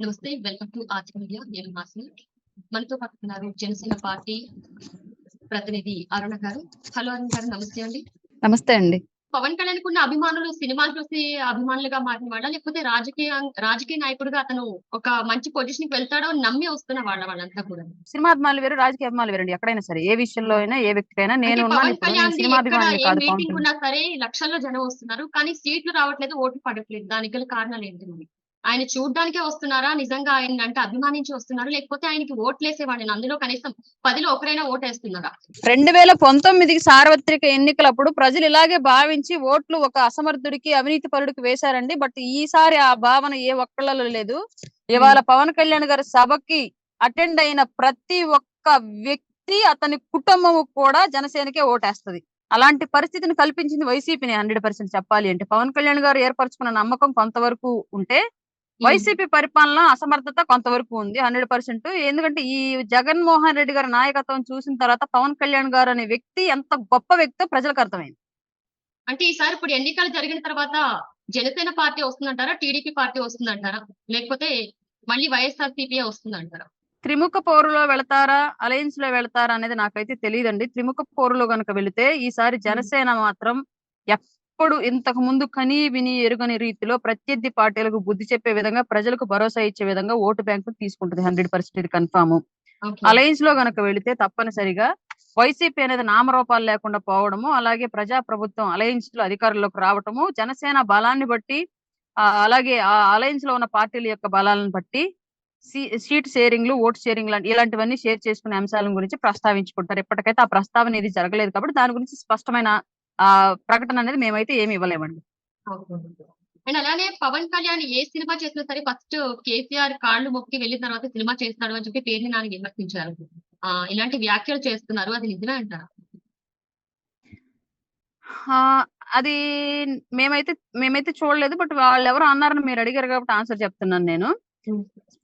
నమస్తే. Welcome to art media. నేను హాసిని. మనతో పాటు ఉన్నారు జనసేన పార్టీ ప్రతినిధి అరుణ గారు. హలో అరుణ గారు, నమస్తే అండి. నమస్తే అండి. పవన్ కళ్యాణ్‌కున్న ఉన్న అభిమానులు సినిమాలు చూసి అభిమానులుగా మారినవాళ్ళా? లేకపోతే రాజకీయ నాయకుడిగా అతను ఒక మంచి పొజిషన్‌కి వెళ్తాడో అని నమ్మి వస్తున్న వాళ్ళంతా కూడా? సినిమా అభిమానులు వేరు, రాజకీయ అభిమానులు వేరండి. ఎక్కడైనా సరే, ఏ విషయంలో అయినా, ఏ వ్యక్తికైనా అంటే నేను ఉన్నాను పవన్ ఇప్పుడు. నేను కళ్యాణ్‌ది సినిమా ఎక్కడ అభిమానిని ఏ కాదు. పవన్ మీటింగ్ కళ్యాణ్ ఉన్నా సరే లక్షల్లో జనం వస్తున్నారు. కానీ సీట్లు రావట్లేదు, ఓట్లు పడట్లేదు. దానికి గల కారణాలు ఏంటి మరి? ఆయన చూడ్డానికే వస్తున్నారా? నిజంగా ఆయన్నంటే అభిమానించి వస్తున్నారా? లేకపోతే ఆయనకి ఓట్లేసేవాళ్ళేనా? అందులో కనీసం 10లో ఒకరైనా ఓటేస్తున్నారా? 2019 సార్వత్రిక ఎన్నికలప్పుడు ప్రజలు ఇలాగే భావించి ఓట్లు ఒక అసమర్థుడికి, అవినీతి పరుడికి వేశారండి. బట్ ఈసారి ఆ భావన ఏ ఒక్కళ్ళలో లేదు. ఇవాళ పవన్ కళ్యాణ్ గారి సభకి అటెండ్ అయిన ప్రతి ఒక్క వ్యక్తి, అతని కుటుంబము కూడా జనసేనకే ఓటేస్తది. అలాంటి పరిస్థితిని కల్పించింది వైసీపీని 100% చెప్పాలి అంటే. పవన్ కళ్యాణ్ గారు ఏర్పరచుకున్న నమ్మకం కొంతవరకు ఉంటే, వైసీపీ పరిపాలన అసమర్థత కొంతవరకు ఉంది 100%. ఎందుకంటే ఈ జగన్మోహన్ రెడ్డి గారి నాయకత్వం చూసిన తర్వాత పవన్ కళ్యాణ్ గారు అనే వ్యక్తి ఎంత గొప్ప వ్యక్తో ప్రజలకు అర్థమైంది. అంటే ఈసారి ఇప్పుడు ఎన్నికలు జరిగిన తర్వాత జనసేన పార్టీ వస్తుందంటారా? టీడీపీ పార్టీ వస్తుందంటారా? లేకపోతే మళ్ళీ వైఎస్ఆర్‌సీపీయే వస్తుందంటారా? త్రిముఖ పోరులో వెళతారా, అలయన్స్ లో వెళతారా అనేది నాకైతే తెలియదండి. త్రిముఖ పోరులో గనక వెళితే ఈసారి జనసేన మాత్రం ఎప్పుడు ఇంతకు ముందు కని విని ఎరుగని రీతిలో ప్రత్యర్థి పార్టీలకు బుద్ధి చెప్పే విధంగా, ప్రజలకు భరోసా ఇచ్చే విధంగా ఓటు బ్యాంకు తీసుకుంటుంది. 100% ఇది కన్ఫామ్. అలయన్స్ లో గనక వెళితే తప్పనిసరిగా వైసీపీ అనేది నామరూపాలు లేకుండా పోవడము, అలాగే ప్రజా ప్రభుత్వం అలయన్స్ లో అధికారంలోకి రావటము, జనసేన బలాన్ని బట్టి అలాగే ఆ అలయన్స్ లో ఉన్న పార్టీల యొక్క బలాలను బట్టి సీట్ షేరింగ్లు, ఓట్ షేరింగ్ ఇలాంటివన్నీ షేర్ చేసుకునే అంశాల గురించి ప్రస్తావించుకుంటారు. ఇప్పటికైతే ఆ ప్రస్తావన ఏది జరగలేదు కాబట్టి దాని గురించి స్పష్టమైన ప్రకటన అనేది మేమైతే ఏమి ఇవ్వలేమండి. అండ్ అలానే పవన్ కళ్యాణ్ ఏ సినిమా చేసినా సరే ఫస్ట్ కేసీఆర్ కాళ్ళు మొక్కి వెళ్ళిన తర్వాత సినిమా చేస్తాడు అని చెప్పి పేరుని నాని విమర్శించారు. ఇలాంటి వ్యాఖ్యలు చేస్తున్నారు. అది నిజమే అంటారా? అది మేమైతే మేమైతే చూడలేదు. బట్ వాళ్ళెవరో అన్నారని మీరు అడిగారు కాబట్టి ఆన్సర్ చెప్తున్నాను నేను.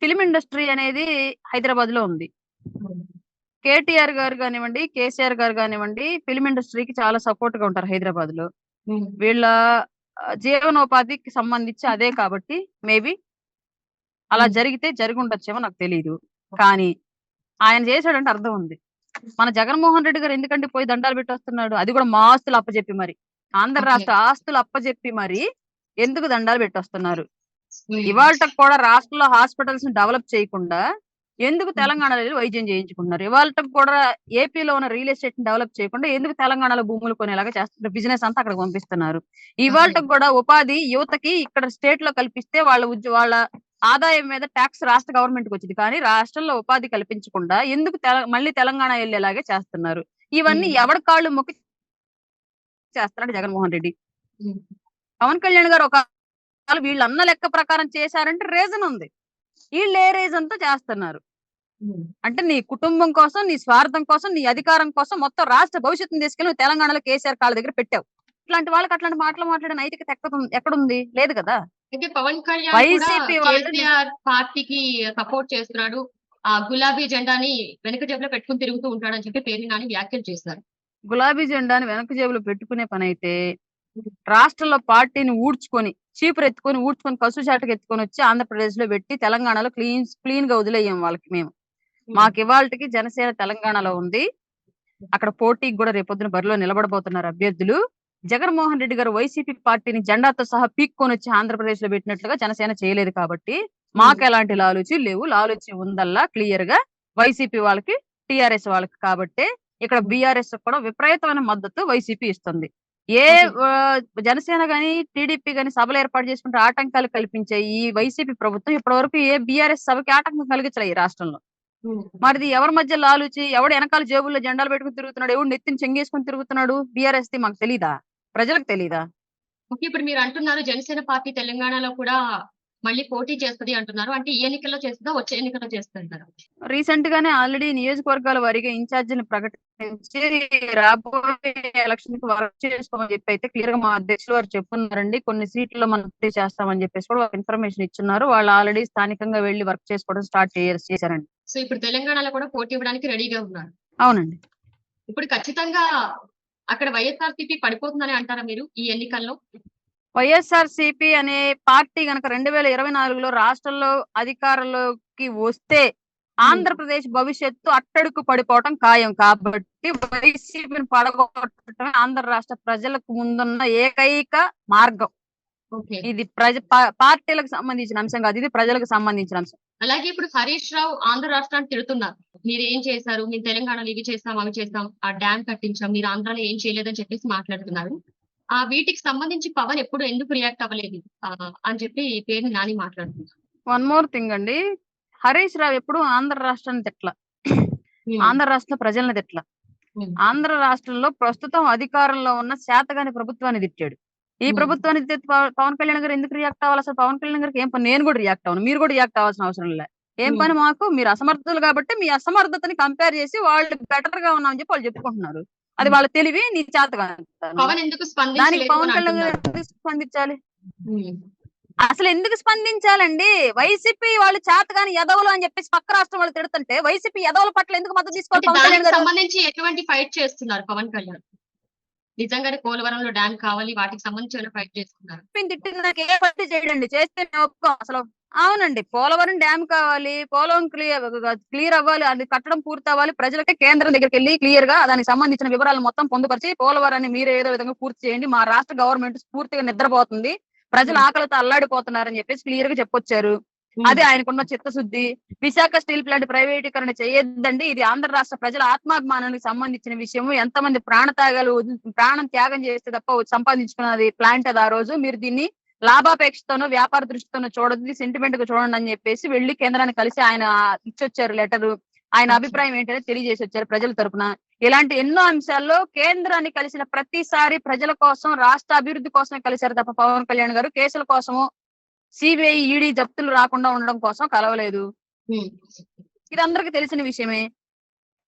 ఫిల్మ్ ఇండస్ట్రీ అనేది హైదరాబాద్ లో ఉంది. కేటీఆర్ గారు కానివ్వండి, కేసీఆర్ గారు కానివ్వండి, ఫిల్మ్ ఇండస్ట్రీకి చాలా సపోర్ట్ గా ఉంటారు హైదరాబాద్ లో. వీళ్ళ జీవనోపాధికి సంబంధించి అదే కాబట్టి మేబీ అలా జరిగితే జరిగి ఉండొచ్చేమో నాకు తెలియదు. కానీ ఆయన చేశాడంటే అర్థం ఉంది. మన జగన్మోహన్ రెడ్డి గారు ఎందుకంటే పోయి దండాలు పెట్టి వస్తున్నాడు? అది కూడా మా ఆస్తులు అప్పచెప్పి మరి, ఆంధ్ర రాష్ట్ర ఆస్తులు అప్పచెప్పి మరి ఎందుకు దండాలు పెట్టి వస్తున్నారు? ఇవాళకి కూడా రాష్ట్రంలో హాస్పిటల్స్ ని డెవలప్ చేయకుండా ఎందుకు తెలంగాణలో వైద్యం చేయించుకుంటున్నారు? ఇవాళకి కూడా ఏపీలో ఉన్న రియల్ ఎస్టేట్ ని డెవలప్ చేయకుండా ఎందుకు తెలంగాణలో భూములు కొనేలాగా చేస్తున్నారు? బిజినెస్ అంతా అక్కడ పంపిస్తున్నారు. ఇవాళకి కూడా ఉపాధి యువతకి ఇక్కడ స్టేట్ లో కల్పిస్తే వాళ్ళ ఆదాయం మీద ట్యాక్స్ రాష్ట్ర గవర్నమెంట్ కి వచ్చింది. కానీ రాష్ట్రంలో ఉపాధి కల్పించకుండా ఎందుకు మళ్ళీ తెలంగాణ వెళ్ళేలాగే చేస్తున్నారు? ఇవన్నీ ఎవరి కాళ్ళు మొక్కి చేస్తున్నాడు జగన్మోహన్ రెడ్డి. పవన్ కళ్యాణ్ గారు ఒక వీళ్ళన్న లెక్క ప్రకారం చేశారంటే రీజన్ ఉంది. వీళ్ళు ఏ రీజన్ తో చేస్తున్నారు అంటే నీ కుటుంబం కోసం, నీ స్వార్థం కోసం, నీ అధికారం కోసం మొత్తం రాష్ట్ర భవిష్యత్తును తీసుకెళ్లి నువ్వు తెలంగాణలో కేసీఆర్ కాళ్ళ దగ్గర పెట్టావు. ఇట్లాంటి వాళ్ళకి అట్లాంటి మాటలు మాట్లాడే నైతికత ఎక్కడుంది? లేదు కదా. అయితే పవన్ కళ్యాణ్ వైసీపీ కేసీఆర్ పార్టీకి సపోర్ట్ చేస్తున్నాడు, ఆ గులాబీ జెండాని వెనక జేబులో పెట్టుకుని తిరుగుతూ ఉంటాడని చెప్పి పేర్ని నాని వ్యాఖ్యలు చేశారు. గులాబీ జెండాని వెనక జేబులో పెట్టుకునే పని అయితే రాష్ట్రంలో పార్టీని చీపురు ఎత్తుకొని కసుచాటకు ఎత్తుకొని వచ్చి ఆంధ్రప్రదేశ్ లో పెట్టి తెలంగాణలో క్లీన్ గా వదిలేయం వాళ్ళకి. మేము మాకు ఇవాళకి జనసేన తెలంగాణలో ఉంది. అక్కడ పోటీకి కూడా రేపొద్దున బరిలో నిలబడబోతున్నారు అభ్యర్థులు. జగన్మోహన్ రెడ్డి గారు వైసీపీ పార్టీని జెండాతో సహా పీక్కొని వచ్చి ఆంధ్రప్రదేశ్ లో పెట్టినట్లుగా జనసేన చేయలేదు కాబట్టి మాకు ఎలాంటి లాలూచి లేవు. లాలూచి ఉందల్లా క్లియర్ గా వైసీపీ వాళ్ళకి, టిఆర్ఎస్ వాళ్ళకి. కాబట్టి ఇక్కడ బీఆర్ఎస్ కూడా విపరీతమైన మద్దతు వైసీపీ ఇస్తుంది. ఏ జనసేన గాని, టీడీపీ గాని సభలు ఏర్పాటు చేసుకుంటే ఆటంకాలు కల్పించే ఈ వైసీపీ ప్రభుత్వం ఇప్పటి వరకు ఏ బీఆర్ఎస్ సభకి ఆటంకం కలిగించలే ఈ రాష్ట్రంలో. మరిది ఎవరి మధ్య లాలూచి, ఎవడు వెనకాల జేబుల్లో జెండాలు పెట్టుకుని తిరుగుతున్నాడు, ఎవడు నెత్తిని చెంగేసుకుని తిరుగుతున్నాడు బీఆర్ఎస్ ది మాకు తెలీదా? ప్రజలకు తెలీదా? ఇప్పుడు మీరు అంటున్నారు జనసేన పార్టీ తెలంగాణలో కూడా మళ్ళీ పోటీ చేస్తది అంటున్నారు. అంటే ఈ ఎన్నికల్లో చేస్తుందా, వచ్చే ఎన్నికల్లో చేస్తుంటారా? రీసెంట్ గానే ఆల్రెడీ నియోజకవర్గాల వారీగా ఇన్ఛార్జిని ప్రకటించి రాబోయే ఎలక్షన్ కి వర్క్ చేసుకోమని చెప్పి అయితే క్లియర్ గా మా అధ్యక్షులు వారు చెప్పున్నారండి. కొన్ని సీట్లలో మనం చేస్తామని చెప్పేసి కూడా ఒక ఇన్ఫర్మేషన్ ఇచ్చున్నారు. వాళ్ళు ఆల్రెడీ స్థానికంగా వెళ్లి వర్క్ చేసుకోవడం స్టార్ట్ చేశారండి. సో ఇప్పుడు తెలంగాణలో కూడా పోటీ ఇవ్వడానికి రెడీగా ఉన్నారు. అవునండి. ఇప్పుడు ఖచ్చితంగా అక్కడ వైఎస్ఆర్సీపీ పడిపోతుందని అంటారా మీరు ఈ ఎన్నికల్లో? వైఎస్ఆర్‌సీపీ అనే పార్టీ గనక 2024లో రాష్ట్రంలో అధికారంలోకి వస్తే ఆంధ్రప్రదేశ్ భవిష్యత్తు అట్టడుగు పడిపోవటం ఖాయం. కాబట్టి వైసీపీని పడగొట్టడమే ఆంధ్ర రాష్ట్ర ప్రజలకు ముందున్న ఏకైక మార్గం. ఓకే. ఇది పార్టీలకు సంబంధించిన అంశం కాదు. ఇది ప్రజలకు సంబంధించిన అంశం. అలాగే ఇప్పుడు హరీష్ రావు ఆంధ్ర రాష్ట్రాన్ని తిడుతున్నారు. మీరేం చేశారు? మేము తెలంగాణలో ఇవి చేస్తాం, అవి చేస్తాం, ఆ డ్యామ్ కట్టించాం. మీరు ఆంధ్రాలో ఏం చేయలేదని చెప్పేసి మాట్లాడుతున్నారు. వీటికి సంబంధించి పవన్ ఎప్పుడు ఎందుకు రియాక్ట్ అవ్వలేదు అని చెప్పి పేర్ని నాని మాట్లాడుతున్నారు. వన్ మోర్ థింగ్ అండి. హరీష్ రావు ఎప్పుడు ఆంధ్ర రాష్ట్రాన్ని తిట్ల. ఆంధ్ర రాష్ట్ర ప్రజల్ని తిట్ల. ఆంధ్ర రాష్ట్రంలో ప్రస్తుతం అధికారంలో ఉన్న శాతగాని ప్రభుత్వాన్ని తిట్టాడు. ఈ ప్రభుత్వాన్ని తిట్టి పవన్ కళ్యాణ్ గారు ఎందుకు రియాక్ట్ అవ్వాలి? అసలు పవన్ కళ్యాణ్ గారికి ఏం పని? నేను కూడా రియాక్ట్ అవ్వను, మీరు కూడా రియాక్ట్ అవ్వాల్సిన అవసరం లేదు. ఏం పని మాకు? మీరు అసమర్థులు కాబట్టి మీ అసమర్థతని కంపేర్ చేసి వాళ్ళు బెటర్ గా ఉన్నామని చెప్పి వాళ్ళు చెప్పుకుంటున్నారు. అది వాళ్ళ తెలివి, నీ చేతగా. దానికి పవన్ కళ్యాణ్ గారు ఎందుకు స్పందించాలి? అసలు ఎందుకు స్పందించాలండి? వైసీపీ వాళ్ళు చేతగాని ఎదవలు అని చెప్పేసి పక్క రాష్ట్రం వాళ్ళు తిడుతుంటే వైసీపీ ఎదవల పట్ల ఎందుకు మద్దతు తీసుకోవాలి? పవన్ కళ్యాణ్ గారు సంబంధించి ఎటువంటి ఫైట్ చేస్తున్నారు పవన్ కళ్యాణ్? నిజంగానే పోలవరంలో డ్యామ్ కావాలి, వాటికి సంబంధించి ఫైట్ చేస్తున్నారు. తిట్టింది ఏ పట్టి చేయడండి, చేస్తే అసలు అవునండి. పోలవరం డ్యామ్ కావాలి, పోలవరం క్లియర్ అవ్వాలి, అది కట్టడం పూర్తి అవ్వాలి, ప్రజలకి కేంద్రం దగ్గరికి వెళ్ళి క్లియర్ గా దానికి సంబంధించిన వివరాలు మొత్తం పొందుపరిచి పోలవరాన్ని మీరు ఏదో విధంగా పూర్తి చేయండి, మా రాష్ట్ర గవర్నమెంట్ పూర్తిగా నిద్రపోతుంది, ప్రజలు ఆకలితో అల్లాడిపోతున్నారని చెప్పేసి క్లియర్ గా చెప్పొచ్చారు. అది ఆయనకున్న చిత్తశుద్ధి. విశాఖ స్టీల్ ప్లాంట్ ప్రైవేటీకరణ చేయొద్దండి, ఇది ఆంధ్ర రాష్ట్ర ప్రజల ఆత్మాభిమానానికి సంబంధించిన విషయము, ఎంతమంది ప్రాణం త్యాగం చేస్తే తప్ప సంపాదించుకున్నది ప్లాంట్ అది. ఆ రోజు మీరు దీన్ని లాభాపేక్షతోనో వ్యాపార దృష్టితోనో చూడదు, సెంటిమెంట్ గా చూడండి అని చెప్పేసి వెళ్లి కేంద్రాన్ని కలిసి ఆయన ఇచ్చొచ్చారు లెటర్. ఆయన అభిప్రాయం ఏంటనే తెలియజేసి వచ్చారు ప్రజల తరపున. ఇలాంటి ఎన్నో అంశాల్లో కేంద్రాన్ని కలిసిన ప్రతిసారి ప్రజల కోసం, రాష్ట్ర అభివృద్ధి కోసమే కలిశారు తప్ప పవన్ కళ్యాణ్ గారు కేసుల కోసము, సిబిఐ ఈడీ జప్తులు రాకుండా ఉండడం కోసం కలవలేదు. ఇది అందరికి తెలిసిన విషయమే.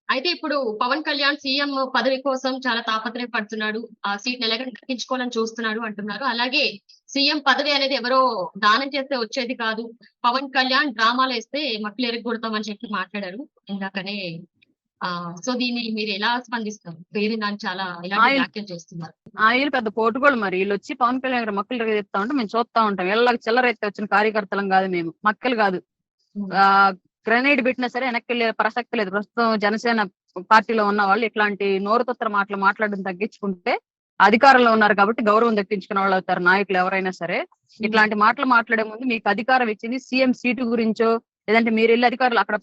అయితే ఇప్పుడు పవన్ కళ్యాణ్ సీఎం పదవి కోసం చాలా తాపత్రయపడుతున్నాడు, ఆ సీట్ ఎలాగ దక్కించుకోవాలని చూస్తున్నాడు అంటున్నారు. అలాగే సీఎం పదవి అనేది ఎవరో దానం చేస్తే వచ్చేది కాదు, పవన్ కళ్యాణ్ డ్రామాలు వేస్తే మక్కలు ఎరగొడతామని చెప్పి మాట్లాడారు ఇందాకనే. సో దీన్ని మీరు ఎలా స్పందిస్తారు? పేరు దాన్ని చాలా ఇలాంటి వ్యాఖ్యలు చేస్తున్నారు. వీళ్ళు పెద్ద పోటుకోళ్ళు మరి. వీళ్ళు వచ్చి పవన్ కళ్యాణ్ గారు మక్కలు ఎరగ చెప్తా ఉంటే మేము చూస్తా ఉంటాం. వీళ్ళకి చిల్లరైతే వచ్చిన కార్యకర్తలం కాదు మేము, మక్కలు కాదు. గ్రెనేడ్ పెట్టినా సరే వెనక్కి వెళ్ళే ప్రసక్తి లేదు. ప్రస్తుతం జనసేన పార్టీలో ఉన్న వాళ్ళు ఇట్లాంటి నోరుతొత్తర మాటలు మాట్లాడడం తగ్గించుకుంటే అధికారంలో ఉన్నారు కాబట్టి గౌరవం దక్కించుకునే వాళ్ళు అవుతారు నాయకులు ఎవరైనా సరే. ఇట్లాంటి మాటలు మాట్లాడే ముందు మీకు అధికారం ఇచ్చింది సీఎం సీటు గురించో, లేదంటే మీరు వెళ్ళి అధికారులు అక్కడ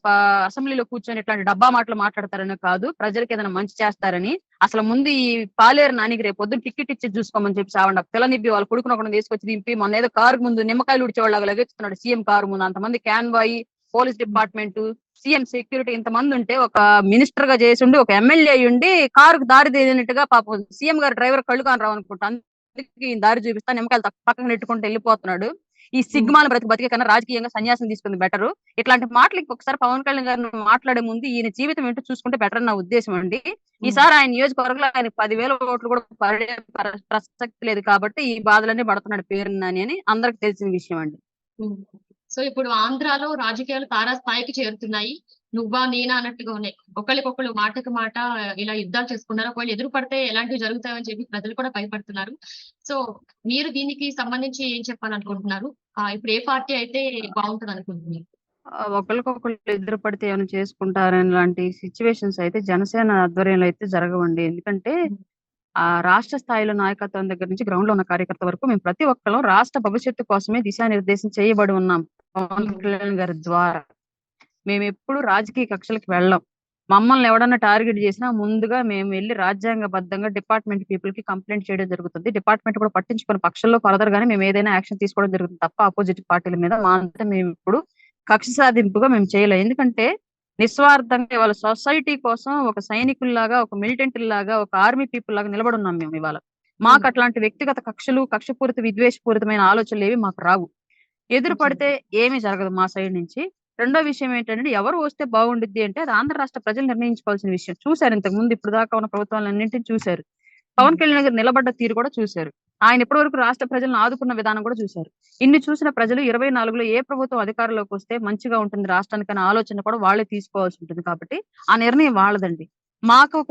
అసెంబ్లీలో కూర్చొని ఇట్లాంటి డబ్బా మాటలు మాట్లాడతారని కాదు, ప్రజలకు ఏదైనా మంచి చేస్తారని. అసలు ముందు ఈ పాలేరు నానికి రేపు పొద్దున్న టికెట్ ఇచ్చి చూసుకోమని చెప్పి సావండి. పిల్లనిబ్బి వాళ్ళ కొడుకుని ఒకటి తీసుకొచ్చి దింపి మొన్న ఏదో కారు ముందు నిమ్మకాయలు ఉడిచేవాళ్ళగా లగెత్తున్నాడు సీఎం కారు ముందు. అంతమంది క్యాన్వాయి, పోలీస్ డిపార్ట్మెంట్, సీఎం సెక్యూరిటీ ఇంతమంది ఉంటే ఒక మినిస్టర్ గా చేసి ఉండి, ఒక ఎమ్మెల్యే ఉండి కారుకు దారి తీసినట్టుగా పాపం సీఎం గారు డ్రైవర్ కళ్ళు కాని రావు అనుకుంటా, అందుకే దారి చూపిస్తా నిమ్మకాయలు పక్కన నెట్టుకుంటూ వెళ్ళిపోతున్నాడు. ఈ సిగ్మాల బతికే కన్నా రాజకీయంగా సన్యాసం తీసుకుంది బెటర్. ఇట్లాంటి మాటలు ఇంకొకసారి పవన్ కళ్యాణ్ గారిని మాట్లాడే ముందు ఈయన జీవితం ఏంటో చూసుకుంటే బెటర్ అని నా ఉద్దేశం అండి. ఈసారి ఆయన నియోజకవర్గంలో ఆయన 10,000 ఓట్లు కూడా పడే ప్రసక్తి లేదు కాబట్టి ఈ బాధలన్నీ పడుతున్నాడు పేరు నాని అని అందరికి తెలిసిన విషయం అండి. సో ఇప్పుడు ఆంధ్రాలో రాజకీయాలు తారాస్థాయికి చేరుతున్నాయి. నువ్వా నేనా అన్నట్టుగా ఉన్నాయి. ఒకళ్ళకొకళ్ళు మాటకు మాట ఇలా యుద్ధాలు చేసుకున్నారు. ఒకవేళ ఎదురు పడితే ఎలాంటివి జరుగుతాయని చెప్పి ప్రజలు కూడా భయపడుతున్నారు. సో మీరు దీనికి సంబంధించి ఏం చెప్పాలనుకుంటున్నారు? ఇప్పుడు ఏ పార్టీ అయితే బాగుంటుంది అనుకుంటున్నారు? ఒకరికొకళ్ళు ఎదురు పడితే ఏమైనా చేసుకుంటారని లాంటి సిచ్యువేషన్స్ అయితే జనసేన ఆధ్వర్యంలో అయితే జరగవండి. ఎందుకంటే ఆ రాష్ట్ర స్థాయిలో నాయకత్వం దగ్గర నుంచి గ్రౌండ్ లో ఉన్న కార్యకర్త వరకు మేము ప్రతి ఒక్కరు రాష్ట్ర భవిష్యత్తు కోసమే దిశానిర్దేశం చేయబడి ఉన్నాం పవన్ కళ్యాణ్ గారి ద్వారా. మేము ఎప్పుడు రాజకీయ కక్షలకు వెళ్ళాం. మమ్మల్ని ఎవడన్నా టార్గెట్ చేసినా ముందుగా మేము వెళ్ళి రాజ్యాంగబద్ధంగా డిపార్ట్మెంట్ పీపుల్ కి కంప్లైంట్ చేయడం జరుగుతుంది. డిపార్ట్మెంట్ కూడా పట్టించుకున్న పక్షంలో ఫర్దర్ గానీ మేము ఏదైనా యాక్షన్ తీసుకోవడం జరుగుతుంది తప్ప అపోజిట్ పార్టీల మీద మా అంతా మేము ఇప్పుడు కక్ష సాధింపుగా మేము చేయలేం. ఎందుకంటే నిస్వార్థంగా వాళ్ళ సొసైటీ కోసం ఒక సైనికుల్లాగా, ఒక మిలిటెంట్ లాగా, ఒక ఆర్మీ పీపుల్ లాగా నిలబడున్నాం మేము ఇవాళ. మాకు అట్లాంటి వ్యక్తిగత కక్షలు, కక్షపూరిత విద్వేషపూరితమైన ఆలోచనలు ఏవి మాకు రావు. ఎదురు పడితే ఏమీ జరగదు మా సైడ్ నుంచి. రెండో విషయం ఏంటంటే ఎవరు వస్తే బాగుండిద్ది అంటే అది ఆంధ్ర రాష్ట్ర ప్రజలు నిర్ణయించుకోవాల్సిన విషయం. చూశారు ఇంతకు ముందు ఇప్పుడు దాకా ఉన్న ప్రభుత్వాలన్నింటినీ చూశారు. పవన్ కళ్యాణ్ గారు నిలబడ్డ తీరు కూడా చూశారు. ఆయన ఇప్పటి వరకు రాష్ట్ర ప్రజలను ఆదుకున్న విధానం కూడా చూశారు. ఇన్ని చూసిన ప్రజలు 24లో ఏ ప్రభుత్వం అధికారంలోకి వస్తే మంచిగా ఉంటుంది రాష్ట్రానికి అనే ఆలోచన కూడా వాళ్ళే తీసుకోవాల్సి ఉంటుంది. కాబట్టి ఆ నిర్ణయం వాళ్ళదండి.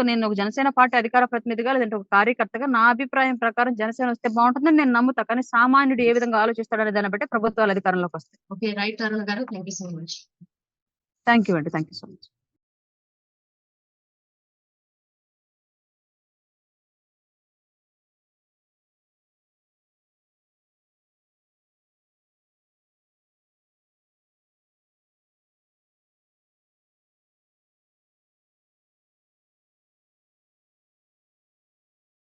నేను ఒక జనసేన పార్టీ అధికార ప్రతినిధిగా లేదంటే ఒక కార్యకర్తగా నా అభిప్రాయం ప్రకారం జనసేన వస్తే బాగుంటుందని నేను నమ్ముతా. కానీ సామాన్యుడు ఏ విధంగా ఆలోచిస్తాడనే దాన్ని బట్టి ప్రభుత్వాలు అధికారంలోకి వస్తాయి. ఓకే. రైట్ అరుణ్ గారు. Thank you so much. Thank you అండి. Thank you so much.